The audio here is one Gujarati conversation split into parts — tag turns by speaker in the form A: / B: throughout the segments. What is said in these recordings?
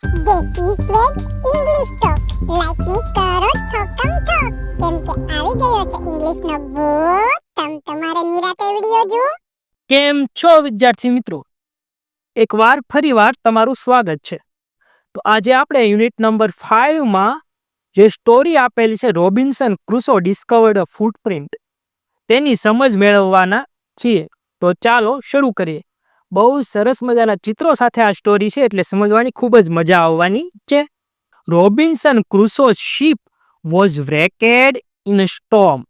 A: દેશી સ્વેટ ઇંગ્લિશ ટોક લાઈક ની કરો ઠોકમ ઠોક કેમ કે આવી ગયો છે ઇંગ્લિશનો બોલ તમારે નિરાતે વિડિયો જુઓ.
B: કેમ છો વિદ્યાર્થી મિત્રો? એકવાર ફરીવાર તમારું સ્વાગત છે. તો આજે આપણે યુનિટ નંબર 5 માં જે સ્ટોરી આપેલી છે રોબિન્સન ક્રુસો ડિસ્કવર્ડ અ ફૂટપ્રિન્ટ તેની સમજ મેળવવાના છીએ. તો ચાલો શરૂ કરીએ. બહુ સરસ મજાના ચિત્રો સાથે આ સ્ટોરી છે એટલે સમજવાની ખૂબ જ મજા આવવાની છે. Robinson Crusoe's ship was wrecked in a storm.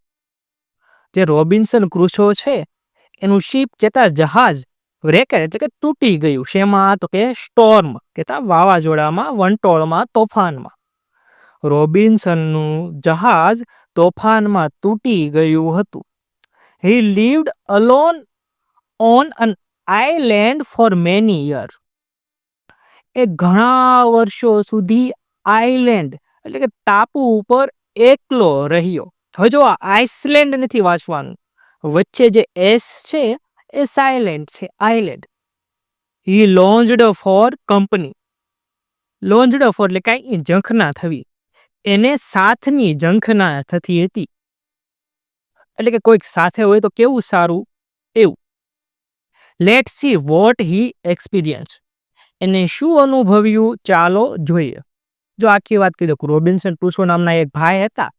B: જે રોબિન્સન ક્રુસો છે એનું શિપ કહેતા જહાજ wrecked એટલે કે તૂટી ગયું. શેમાં? તો કે સ્ટોર્મ કહેતા વાવાઝોડામાં, વંટોળમાં, તોફાનમાં. રોબિન્સનનું જહાજ તોફાનમાં તૂટી ગયું હતું. He lived alone on an island for many years. એ ઘણા વર્ષો સુધી આઇલેન્ડ એટલે કે ટાપુ ઉપર એકલો રહ્યો. હવે જો આ આઇસલેન્ડ નથી વાંચવાનું, વચ્ચે જે એસ છે એ સાયલેન્ટ છે, આઇલેન્ડ. હી લોન્જડ ફોર કંપની. લોન્જડ ફોર એટલે કાંઈ ઝંખના થવી. એને સાથની ઝંખના થતી હતી. એટલે કે કોઈક સાથે હોય તો કેવું સારું એવું. Let see what he experience. એને શું અનુભવ્યું ચાલો જોઈએ. જો આખી વાત કરી દઉં, રોબિન્સન ક્રુસો નામના એક ભાઈ હતા.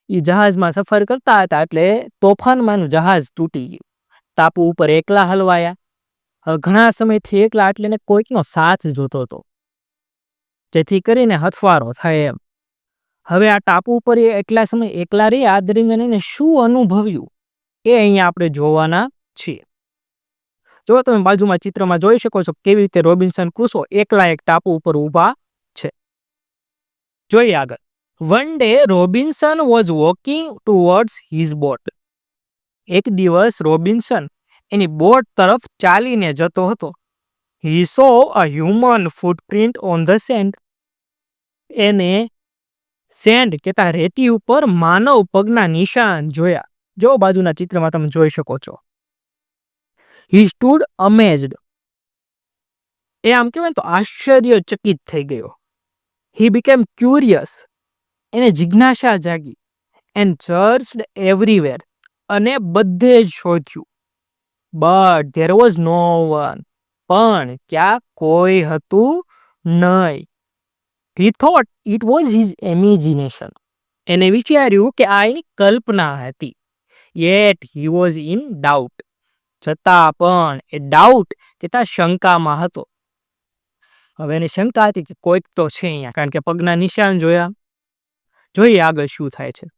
B: એ જહાજમાં સફર કરતા હતા એટલે તોફાનમાં જહાજ તૂટી ગયું. ટાપુ ઉપર એકલા હલવાયા. હવે ઘણા સમયથી એકલા એટલે એને કોઈકનો સાથ જોતો હતો, જેથી કરીને હથવારો થાય એમ. હવે આ ટાપુ ઉપર એ એટલા સમય એકલા રહી, આ દરમિયાન એને શું અનુભવ્યું એ અહીંયા આપણે જોવાના છીએ. જો તમે બાજુમાં ચિત્રમાં જોઈ શકો છો કેવી રીતે રોબિન્સન ક્રુસો એકલા એક ટાપુ ઉપર ઊભા છે. જોઈએ આગળ. One day Robinson was walking towards his boat. એક દિવસ રોબિન્સન એની બોટ તરફ ચાલીને જતો હતો. He saw a human footprint on the sand. એને સેન્ડ કહેતા રેતી ઉપર માનવ પગના નિશાન જોયા. જો બાજુના ચિત્રમાં તમે જોઈ શકો છો. હી સ્ટૂડ અમેઝડ. એ આમ કહેવાય ને તો આશ્ચર્યચકિત થઈ ગયો. He became curious. એને જિજ્ઞાસા જાગી. And searched everywhere. અને બધે જ શોધ્યું. But there was no one. પણ ક્યાં કોઈ હતું નહીં. He thought it was his imagination. એને વિચાર્યું કે આ એની કલ્પના હતી. Yet he was in doubt. છતાં પણ એ ડાઉટ તથા શંકામાં હતો. હવે એની શંકા હતી કે કોઈક તો છે અહીંયા, કારણ કે પગના નિશાન જોયા. જોઈએ આગળ શું થાય છે.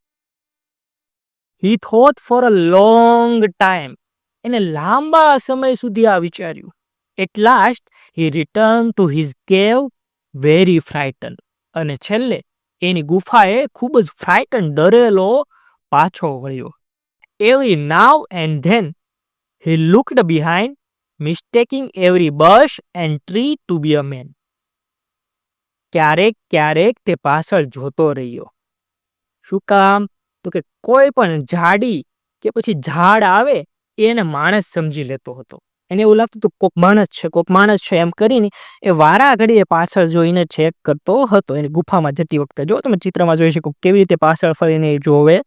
B: He thought for a long time. એને લાંબા સમય સુધી આ વિચાર્યું. At last he return to his cave very frighten. અને છેલ્લે એની ગુફાએ ખૂબ જ ફ્રાઇટન, ડરેલો પાછો વળ્યો. Every now and then he looked behind, mistaking every bush and tree to be a man. ક્યારેક તે પાછળ જોતો રહ્યો. શું કામ? તો કે કોઈ પણ ઝાડી કે પછી ઝાડ આવે એને માણસ સમજી લેતો હતો. એને એવું લાગતું હતું કોક માણસ છે એમ કરીને એ વારા ઘડીએ પાછળ જોઈને ચેક કરતો હતો. એની ગુફામાં જતી વખતે જો તમે ચિત્રમાં જોઈ શકો કેવી રીતે પાછળ ફરીને જોવે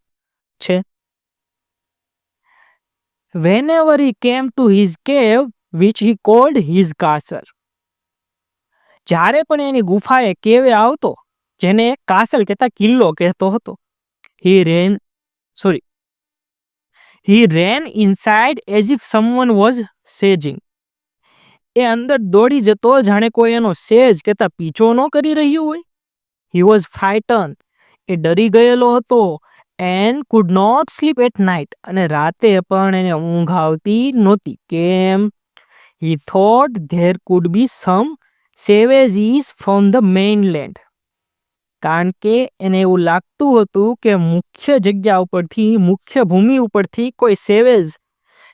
B: છે. Whenever he came to his cave, which he called his castle. જ્યારે પણ એની ગુફાએ કેવે આવતો, જેને કાસલ કહેતા કિલ્લો કહેતો હતો. He ran inside as if someone was chasing. એ અંદર દોડી જતો જાણે કોઈ એનો સેજ કહેતા પીછો ન કરી રહ્યું હોય. He was frightened. એ ડરી ગયેલો હતો. And could not sleep at night. અને રાતે પણ એને ઊંઘ આવતી નહોતી. કેમ? He thought there could be some savages from the mainland. કારણ કે એને એવું લાગતું હતું કે મુખ્ય જગ્યા ઉપરથી, મુખ્ય ભૂમિ ઉપરથી કોઈ સેવેજ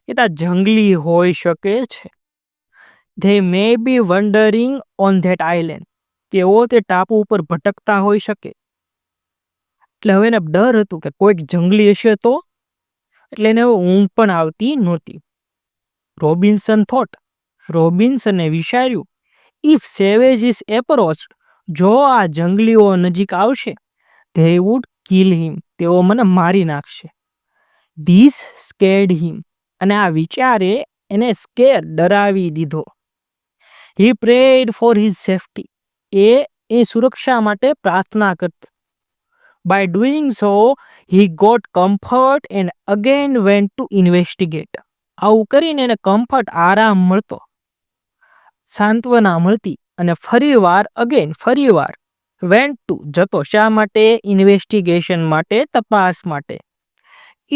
B: કહેતા જંગલી હોઈ શકે છે. They may be wandering on that island. તેઓ તે ટાપુ ઉપર ભટકતા હોઈ શકે. એટલે હવે એને ડર હતું કે કોઈક જંગલી હશે તો. એટલે એને ઊંઘ પણ આવતી નહોતી. રોબિન્સને વિચાર્યું, ઇફ સેવેજીસ એપ્રોચ, જો આ જંગલીઓ નજીક આવશે, they would kill him, તેઓ મને મારી નાખશે. This scared him, અને આ વિચારે એને ડરાવી દીધો. He prayed for his safety, એ સુરક્ષા માટે પ્રાર્થના કરતો. By doing so, he got comfort and again went to investigate. આવું કરીને એને કમ્ફર્ટ, આરામ મળતો, સાંત્વના મળતી, અને ફરીવાર વેન્ટ ટુ, જતો. શા માટે? ઇન્વેસ્ટિગેશન માટે, તપાસ માટે.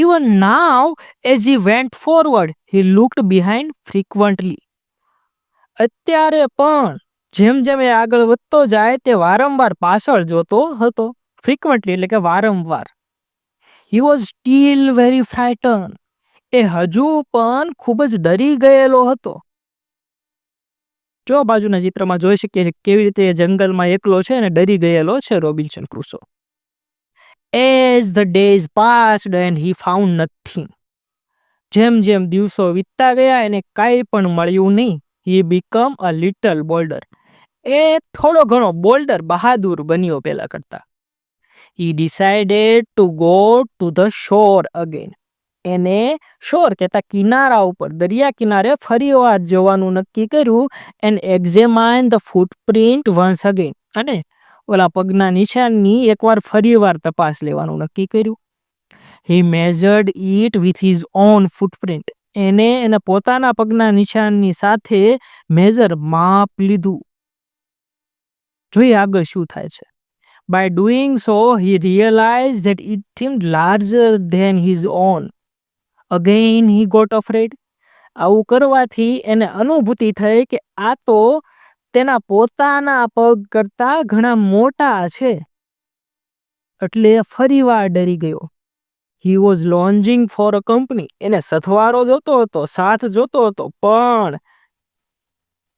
B: Even now, as he went forward, he looked behind frequently. અત્યારે પણ જેમ જેમ એ આગળ વધતો જાય તે વારંવાર પાછળ જોતો હતો. ફ્રીક્વન્ટલી એટલે કે વારંવાર. He was still very frightened. એ હજુ પણ ખૂબ જ ડરી ગયેલો હતો. જો બાજુના ચિત્રમાં જોઈ શકીએ છીએ કેવી રીતે જંગલમાં એકલો છે અને ડરી ગયેલો છે Robinson ક્રુસો. As the days passed and he found nothing. જેમ જેમ દિવસો વીતતા ગયા એને કાંઈ પણ મળ્યું નહીં. He became a little bolder. એ થોડો ઘણો બોલ્ડર, બહાદુર બન્યો પહેલા કરતા. He decided to go to the shore again. એને શોર કહેતા કિનારા ઉપર, દરિયા કિનારે ફરીવાર જવાનું નક્કી કર્યું. and examine the footprint once again. અને ઓલા પગના નિશાનની એકવાર ફરીવાર તપાસ લેવાનું નક્કી કર્યું. He measured it with his own footprint. એને એના પોતાના પગના નિશાનની સાથે માપ લીધું. જોઈએ આગળ શું થાય છે. By doing so, he realized that it seemed larger than his own. Again, he got afraid. આવું કરવાથી એને અનુભૂતિ થઈ કે આ તો તેના પોતાના પગ કરતા ઘણા મોટા છે. એટલે ફરીવાર ડરી ગયો. He was longing for a company. એને સથવારો જોતો હતો, સાથ જોતો હતો, પણ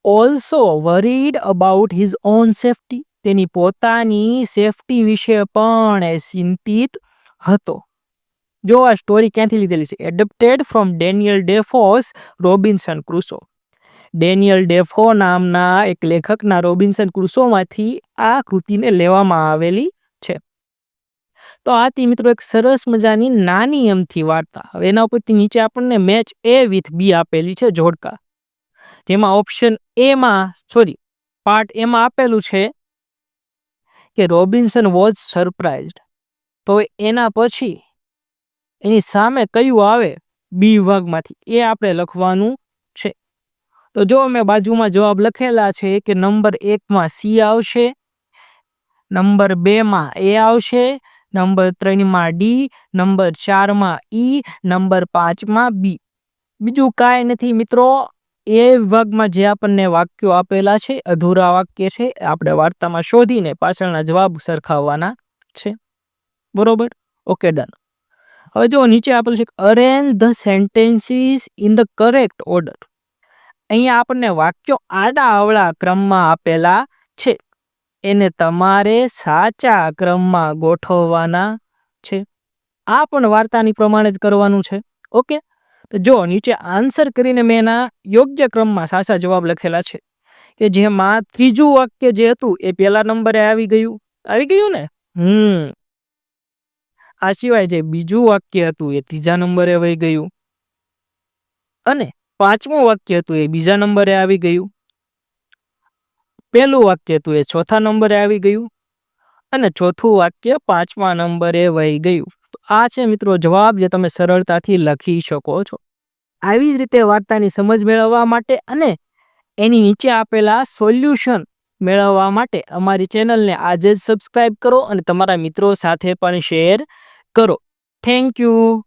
B: also worried about his own safety. તેની પોતાની સેફટી વિશે પણ એ ચિંતિત હતો. જો આ સ્ટોરી ક્યાંથી લીધેલી છે? એડપ્ટેડ ફ્રોમ ડેનિયલ ડેફોસ રોબિન્સન ક્રુસો. ડેનિયલ ડેફો નામના એક લેખકના રોબિન્સન ક્રુસોમાંથી આ કૃતિને લેવામાં આવેલી છે. તો આ હતી મિત્રો એક સરસ મજાની નાની એમથી વાર્તા. હવે એના ઉપરથી નીચે આપણને મેચ એ વિથ બી આપેલી છે, જોડકા. જેમાં ઓપ્શન પાર્ટ એમાં આપેલું છે કે રોબિન્સન વોઝ સરપ્રાઇઝડ. તો એના પછી એની સામે કયું આવે બી વિભાગમાંથી એ આપણે લખવાનું છે. તો જો મેં બાજુમાં જવાબ લખેલા છે કે નંબર 1માં સી આવશે, નંબર 2માં એ આવશે, નંબર 3માં ડી, નંબર 4માં ઈ, નંબર 5માં બી. બીજું કાંઈ નથી મિત્રો. એ વિભાગમાં જે આપણને વાક્યો આપેલા છે, અધૂરા વાક્ય છે, આપણે વાર્તામાં શોધીને પાછળના જવાબ સરખાવવાના છે. બરોબર? Okay, done. હવે જો નીચે આપેલું છે arrange the sentences in the correct order. અહીંયા આપણને વાક્યો આડા અવળા ક્રમમાં આપેલા છે, એને તમારે સાચા ક્રમમાં ગોઠવવાના છે. આ પણ વાર્તાની પ્રમાણે જ કરવાનું છે. ઓકે, તો જો નીચે આન્સર કરીને મેં એના યોગ્ય ક્રમમાં સાચા જવાબ લખેલા છે કે જેમાં ત્રીજું વાક્ય જે હતું એ પહેલા નંબરે આવી ગયું ને. આ સિવાય જે બીજું વાક્ય હતું એ ત્રીજા નંબરે આવી ગયું, અને પાંચમું વાક્ય હતું એ બીજા નંબરે આવી ગયું, પહેલું વાક્ય હતું એ ચોથા નંબરે આવી ગયું, અને ચોથું વાક્ય પાંચમા નંબરે વહી ગયું. તો આ છે મિત્રો જવાબ જે તમે સરળતાથી લખી શકો છો. આવી જ રીતે વાર્તાની સમજ મેળવવા માટે અને એની નીચે આપેલા સોલ્યુશન મેળવવા માટે અમારી ચેનલને આજે જ સબસ્ક્રાઇબ કરો અને તમારા મિત્રો સાથે પણ શેર કરો. Thank you.